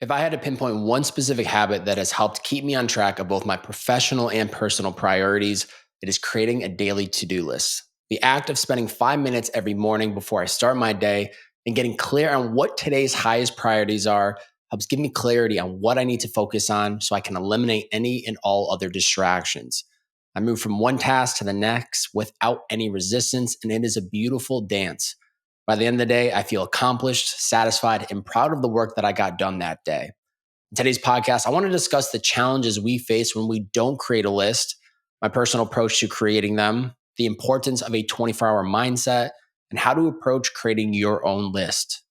If I had to pinpoint one specific habit that has helped keep me on track of both my professional and personal priorities, it is creating a daily to do list. The act of spending 5 minutes every morning before I start my day and getting clear on what today's highest priorities are helps give me clarity on what I need to focus on so I can eliminate any and all other distractions. I move from one task to the next without any resistance, and it is a beautiful dance. By the end of the day, I feel accomplished, satisfied, and proud of the work that I got done that day. In today's podcast, I want to discuss the challenges we face when we don't create a list, my personal approach to creating them, the importance of a 24-hour mindset, and how to approach creating your own list.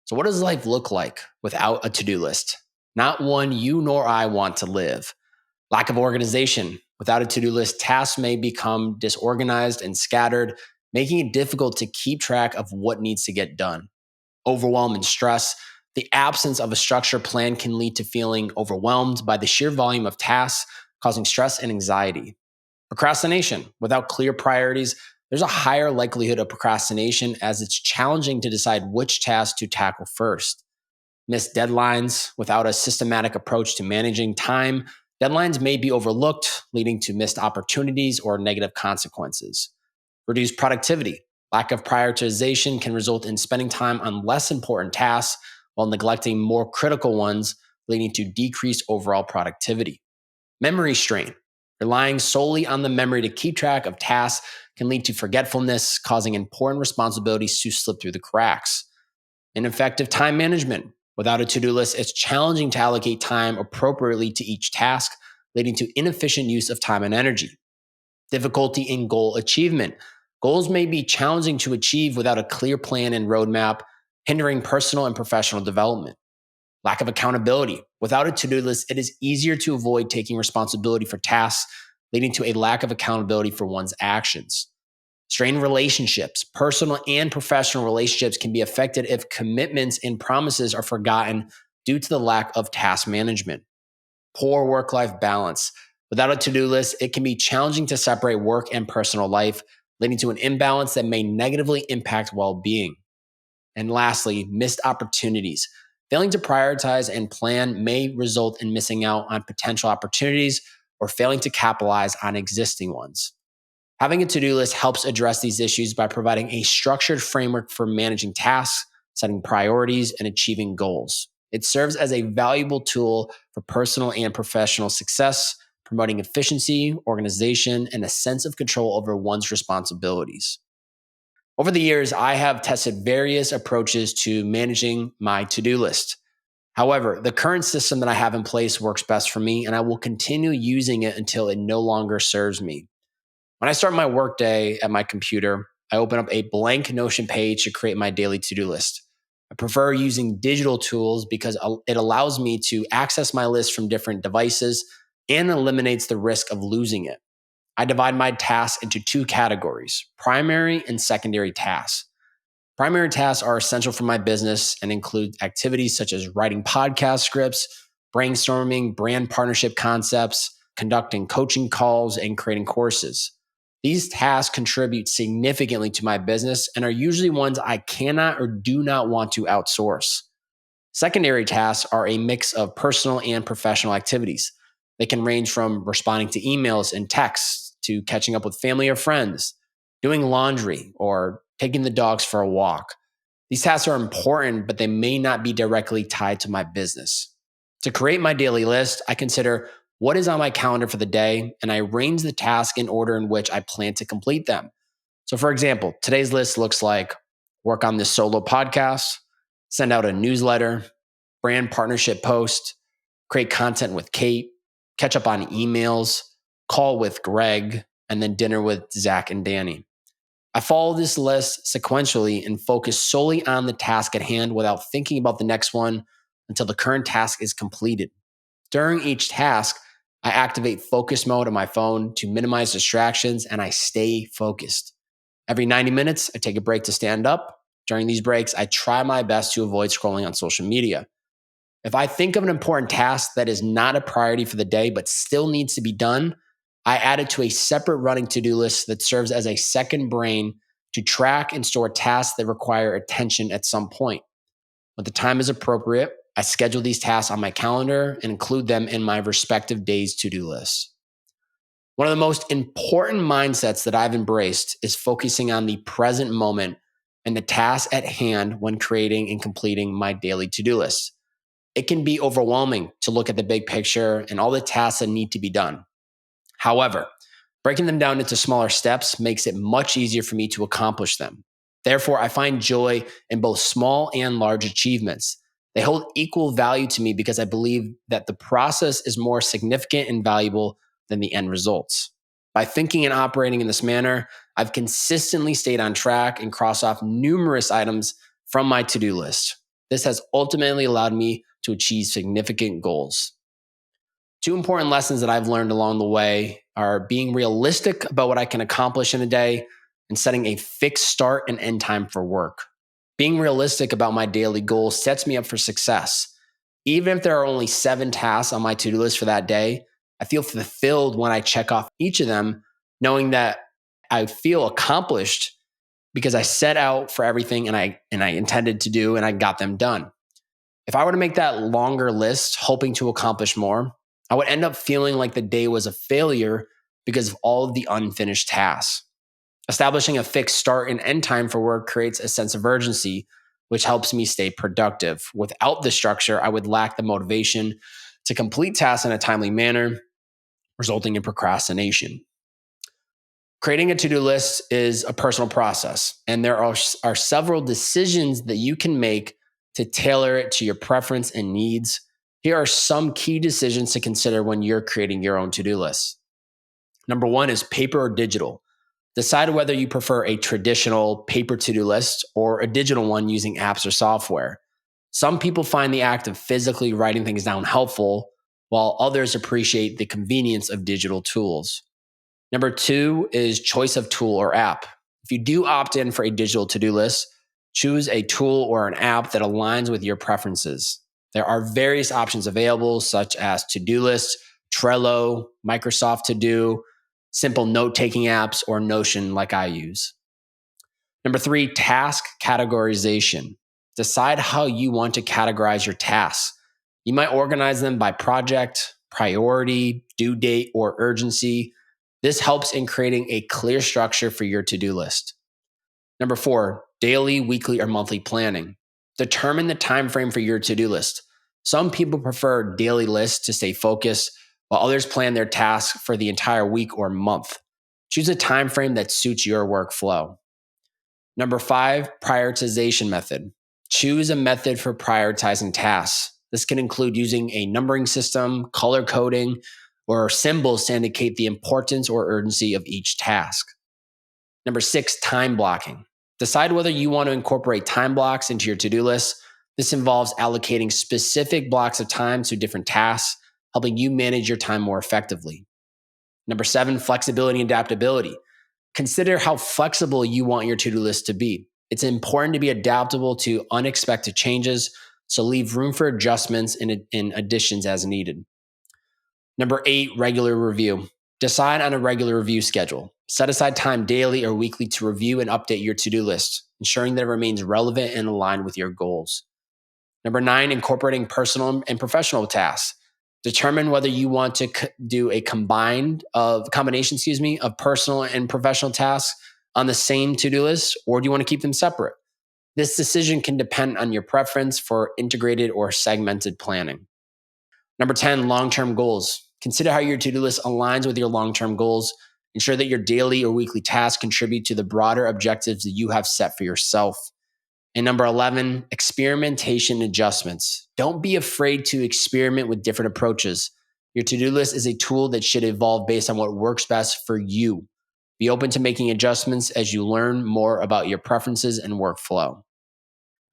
So, what does life look like without a to-do list? Not one you nor I want to live. Lack of organization. Without a to-do list, tasks may become disorganized and scattered, making it difficult to keep track of what needs to get done. Overwhelm and stress. The absence of a structured plan can lead to feeling overwhelmed by the sheer volume of tasks, causing stress and anxiety. Procrastination. Without clear priorities, there's a higher likelihood of procrastination as it's challenging to decide which task to tackle first. Missed deadlines. Without a systematic approach to managing time, deadlines may be overlooked, leading to missed opportunities or negative consequences. Reduced productivity. Lack of prioritization can result in spending time on less important tasks while neglecting more critical ones, leading to decreased overall productivity. Memory strain. Relying solely on the memory to keep track of tasks can lead to forgetfulness, causing important responsibilities to slip through the cracks. Ineffective time management. Without a to-do list, it's challenging to allocate time appropriately to each task, leading to inefficient use of time and energy. Difficulty in goal achievement. Goals may be challenging to achieve without a clear plan and roadmap, hindering personal and professional development. Lack of accountability. Without a to-do list, it is easier to avoid taking responsibility for tasks, leading to a lack of accountability for one's actions. Strained relationships. Personal and professional relationships can be affected if commitments and promises are forgotten due to the lack of task management. Poor work-life balance. Without a to-do list, it can be challenging to separate work and personal life, leading to an imbalance that may negatively impact well-being. And lastly, missed opportunities. Failing to prioritize and plan may result in missing out on potential opportunities or failing to capitalize on existing ones. Having a to-do list helps address these issues by providing a structured framework for managing tasks, setting priorities, and achieving goals. It serves as a valuable tool for personal and professional success, promoting efficiency, organization, and a sense of control over one's responsibilities. Over the years, I have tested various approaches to managing my to-do list. However, the current system that I have in place works best for me, and I will continue using it until it no longer serves me. When I start my workday at my computer, I open up a blank Notion page to create my daily to-do list. I prefer using digital tools because it allows me to access my list from different devices and eliminates the risk of losing it. I divide my tasks into two categories: primary and secondary tasks. Primary tasks are essential for my business and include activities such as writing podcast scripts, brainstorming brand partnership concepts, conducting coaching calls, and creating courses. These tasks contribute significantly to my business and are usually ones I cannot or do not want to outsource. Secondary tasks are a mix of personal and professional activities. They can range from responding to emails and texts to catching up with family or friends, doing laundry, or taking the dogs for a walk. These tasks are important, but they may not be directly tied to my business. To create my daily list, I consider what is on my calendar for the day, and I arrange the tasks in order in which I plan to complete them. So, for example, today's list looks like work on this solo podcast, send out a newsletter, brand partnership post, create content with Kate, catch up on emails, call with Greg, and then dinner with Zach and Danny. I follow this list sequentially and focus solely on the task at hand without thinking about the next one until the current task is completed. During each task, I activate focus mode on my phone to minimize distractions, and I stay focused. Every 90 minutes, I take a break to stand up. During these breaks, I try my best to avoid scrolling on social media. If I think of an important task that is not a priority for the day but still needs to be done, I add it to a separate running to-do list that serves as a second brain to track and store tasks that require attention at some point. When the time is appropriate, I schedule these tasks on my calendar and include them in my respective day's to-do list. One of the most important mindsets that I've embraced is focusing on the present moment and the task at hand when creating and completing my daily to-do list. It can be overwhelming to look at the big picture and all the tasks that need to be done. However, breaking them down into smaller steps makes it much easier for me to accomplish them. Therefore, I find joy in both small and large achievements. They hold equal value to me because I believe that the process is more significant and valuable than the end results. By thinking and operating in this manner, I've consistently stayed on track and crossed off numerous items from my to-do list. This has ultimately allowed me to achieve significant goals. Two important lessons that I've learned along the way are being realistic about what I can accomplish in a day and setting a fixed start and end time for work. Being realistic about my daily goals sets me up for success. Even if there are only 7 tasks on my to-do list for that day, I feel fulfilled when I check off each of them, knowing that I feel accomplished because I set out for everything and I intended to do and I got them done. If I were to make that longer list, hoping to accomplish more, I would end up feeling like the day was a failure because of all of the unfinished tasks. Establishing a fixed start and end time for work creates a sense of urgency, which helps me stay productive. Without this structure, I would lack the motivation to complete tasks in a timely manner, resulting in procrastination. Creating a to-do list is a personal process, and there are several decisions that you can make to tailor it to your preference and needs. Here are some key decisions to consider when you're creating your own to-do list. Number 1 is paper or digital. Decide whether you prefer a traditional paper to-do list or a digital one using apps or software. Some people find the act of physically writing things down helpful, while others appreciate the convenience of digital tools. Number 2 is choice of tool or app. If you do opt in for a digital to-do list, choose a tool or an app that aligns with your preferences. There are various options available, such as Todoist, Trello, Microsoft To Do, simple note-taking apps, or Notion like I use. Number 3, task categorization. Decide how you want to categorize your tasks. You might organize them by project, priority, due date, or urgency. This helps in creating a clear structure for your to-do list. Number 4, daily, weekly, or monthly planning. Determine the time frame for your to-do list. Some people prefer daily lists to stay focused, while others plan their tasks for the entire week or month. Choose a time frame that suits your workflow. Number 5, prioritization method. Choose a method for prioritizing tasks. This can include using a numbering system, color coding, or symbols to indicate the importance or urgency of each task. Number 6, time blocking. Decide whether you want to incorporate time blocks into your to-do list. This involves allocating specific blocks of time to different tasks, helping you manage your time more effectively. Number 7, flexibility and adaptability. Consider how flexible you want your to-do list to be. It's important to be adaptable to unexpected changes, so leave room for adjustments and additions as needed. Number 8, regular review. Decide on a regular review schedule. Set aside time daily or weekly to review and update your to-do list, ensuring that it remains relevant and aligned with your goals. Number 9, incorporating personal and professional tasks. Determine whether you want to do a combination of personal and professional tasks on the same to-do list, or do you want to keep them separate? This decision can depend on your preference for integrated or segmented planning. Number 10, long-term goals. Consider how your to-do list aligns with your long-term goals. Ensure that your daily or weekly tasks contribute to the broader objectives that you have set for yourself. And number 11, experimentation adjustments. Don't be afraid to experiment with different approaches. Your to-do list is a tool that should evolve based on what works best for you. Be open to making adjustments as you learn more about your preferences and workflow.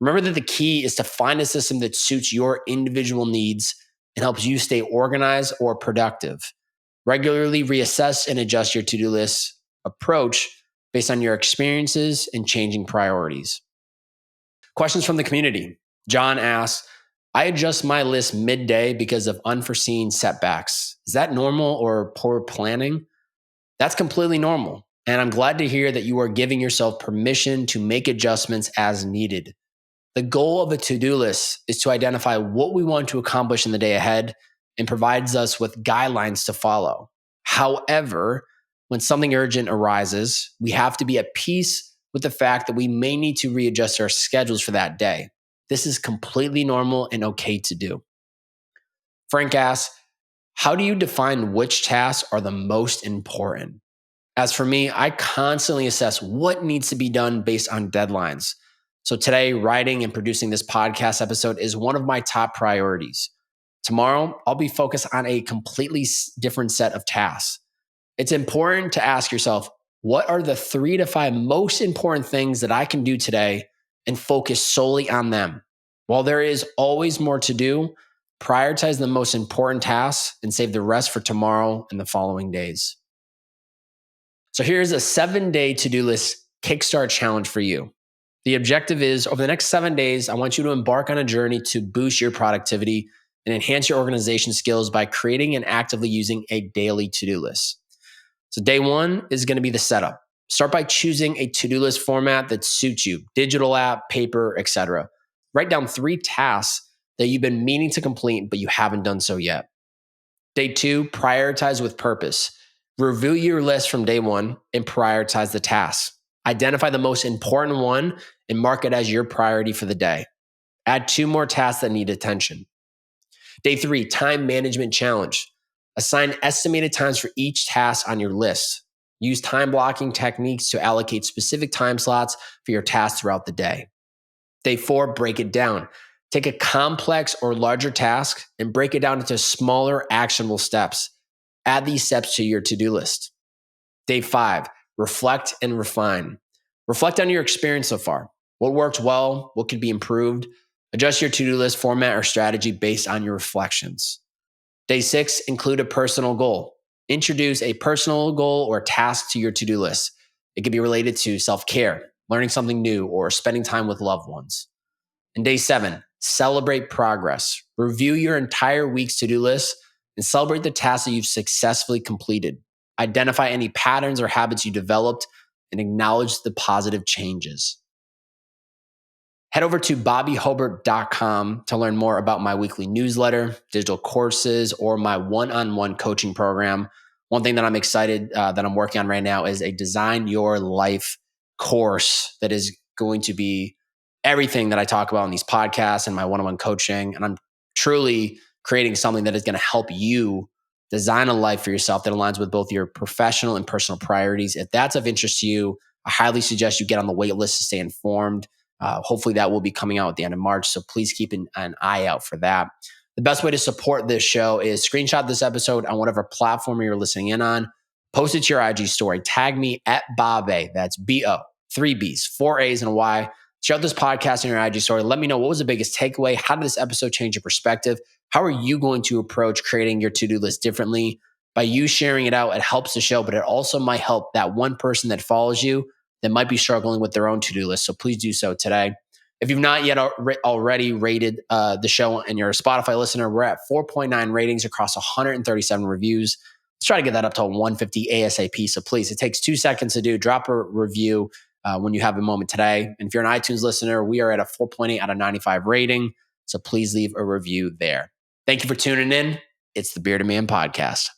Remember that the key is to find a system that suits your individual needs and helps you stay organized or productive. Regularly reassess and adjust your to-do list approach based on your experiences and changing priorities. Questions from the community. John asks, I adjust my list midday because of unforeseen setbacks. Is that normal or poor planning? That's completely normal. And I'm glad to hear that you are giving yourself permission to make adjustments as needed. The goal of a to-do list is to identify what we want to accomplish in the day ahead and provides us with guidelines to follow. However, when something urgent arises, we have to be at peace with the fact that we may need to readjust our schedules for that day. This is completely normal and okay to do. Frank asks, how do you define which tasks are the most important? As for me, I constantly assess what needs to be done based on deadlines. So today, writing and producing this podcast episode is one of my top priorities. Tomorrow, I'll be focused on a completely different set of tasks. It's important to ask yourself, what are the 3 to 5 most important things that I can do today and focus solely on them? While there is always more to do, prioritize the most important tasks and save the rest for tomorrow and the following days. So here's a 7-day to-do list kickstart challenge for you. The objective is over the next 7 days, I want you to embark on a journey to boost your productivity and enhance your organization skills by creating and actively using a daily to-do list. So day 1 is going to be the setup. Start by choosing a to-do list format that suits you, digital app, paper, etc. Write down 3 tasks that you've been meaning to complete, but you haven't done so yet. Day 2, prioritize with purpose. Review your list from day 1 and prioritize the tasks. Identify the most important one and mark it as your priority for the day. Add 2 more tasks that need attention. Day 3, time management challenge. Assign estimated times for each task on your list. Use time blocking techniques to allocate specific time slots for your tasks throughout the day. Day 4, break it down. Take a complex or larger task and break it down into smaller actionable steps. Add these steps to your to-do list. Day 5, reflect and refine. Reflect on your experience so far. What worked well? What could be improved? Adjust your to-do list format or strategy based on your reflections. Day 6, include a personal goal. Introduce a personal goal or task to your to-do list. It could be related to self-care, learning something new, or spending time with loved ones. And day 7, celebrate progress. Review your entire week's to-do list and celebrate the tasks that you've successfully completed. Identify any patterns or habits you developed and acknowledge the positive changes. Head over to bobbyhobert.com to learn more about my weekly newsletter, digital courses, or my one-on-one coaching program. One thing that I'm excited that I'm working on right now is a Design Your Life course that is going to be everything that I talk about in these podcasts and my one-on-one coaching. And I'm truly creating something that is going to help you design a life for yourself that aligns with both your professional and personal priorities. If that's of interest to you, I highly suggest you get on the wait list to stay informed. Hopefully that will be coming out at the end of March. So please keep an eye out for that. The best way to support this show is screenshot this episode on whatever platform you're listening in on. Post it to your IG story. Tag me at Bob-A. That's B-O, 3 B's, 4 A's and a Y. Share this podcast in your IG story. Let me know what was the biggest takeaway. How did this episode change your perspective? How are you going to approach creating your to-do list differently? By you sharing it out, it helps the show, but it also might help that one person that follows you that might be struggling with their own to-do list. So please do so today. If you've not yet already rated the show and you're a Spotify listener, we're at 4.9 ratings across 137 reviews. Let's try to get that up to 150 ASAP. So please, it takes 2 seconds to do. Drop a review when you have a moment today. And if you're an iTunes listener, we are at a 4.8 out of 95 rating. So please leave a review there. Thank you for tuning in. It's the Bearded Man Podcast.